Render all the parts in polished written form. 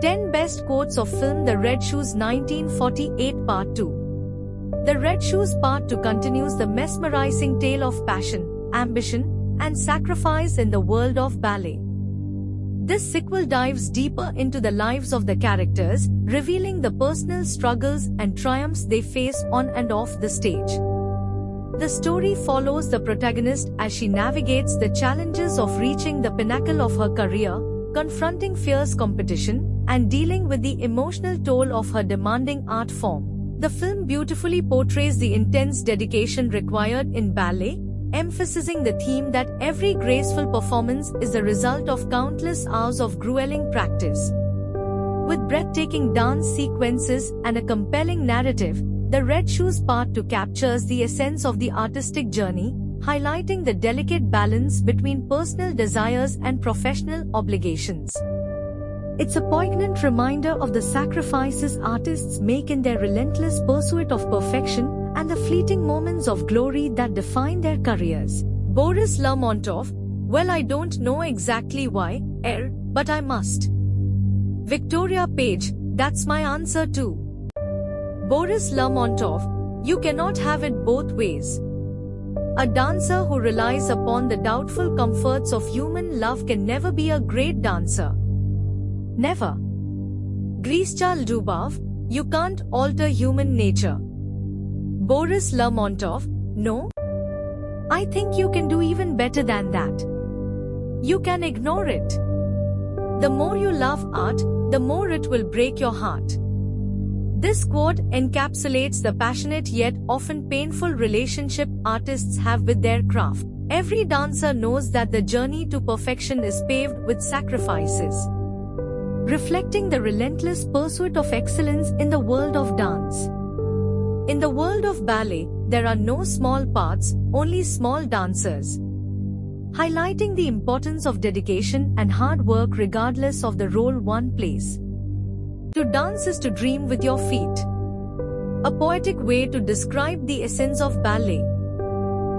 10 Best Quotes of Film The Red Shoes 1948 Part 2. The Red Shoes Part 2 continues the mesmerizing tale of passion, ambition, and sacrifice in the world of ballet. This sequel dives deeper into the lives of the characters, revealing the personal struggles and triumphs they face on and off the stage. The story follows the protagonist as she navigates the challenges of reaching the pinnacle of her career, confronting fierce competition, and dealing with the emotional toll of her demanding art form. The film beautifully portrays the intense dedication required in ballet, emphasizing the theme that every graceful performance is the result of countless hours of grueling practice. With breathtaking dance sequences and a compelling narrative, The Red Shoes Part 2 captures the essence of the artistic journey, highlighting the delicate balance between personal desires and professional obligations. It's a poignant reminder of the sacrifices artists make in their relentless pursuit of perfection and the fleeting moments of glory that define their careers. Boris Lermontov, well, I don't know exactly why, but I must. Victoria Page, that's my answer too. Boris Lermontov, you cannot have it both ways. A dancer who relies upon the doubtful comforts of human love can never be a great dancer. Never. Grishchal Dubov, you can't alter human nature. Boris Lermontov, no? I think you can do even better than that. You can ignore it. The more you love art, the more it will break your heart. This quote encapsulates the passionate yet often painful relationship artists have with their craft. Every dancer knows that the journey to perfection is paved with sacrifices, reflecting the relentless pursuit of excellence in the world of dance. In the world of ballet, there are no small parts, only small dancers, highlighting the importance of dedication and hard work regardless of the role one plays. To dance is to dream with your feet. A poetic way to describe the essence of ballet.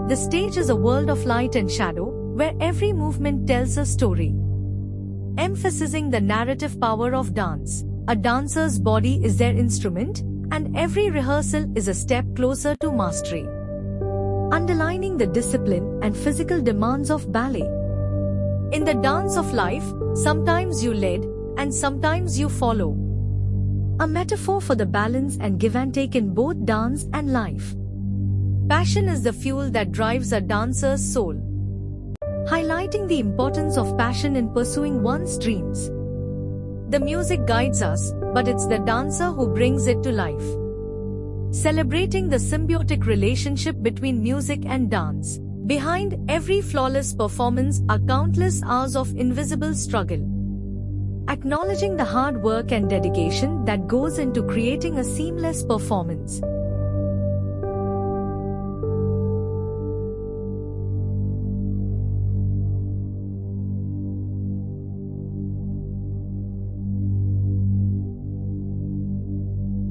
The stage is a world of light and shadow, where every movement tells a story, emphasizing the narrative power of dance. A dancer's body is their instrument, and every rehearsal is a step closer to mastery, underlining the discipline and physical demands of ballet. In the dance of life, sometimes you lead, and sometimes you follow. A metaphor for the balance and give and take in both dance and life. Passion is the fuel that drives a dancer's soul, highlighting the importance of passion in pursuing one's dreams. The music guides us, but it's the dancer who brings it to life, celebrating the symbiotic relationship between music and dance. Behind every flawless performance are countless hours of invisible struggle, acknowledging the hard work and dedication that goes into creating a seamless performance.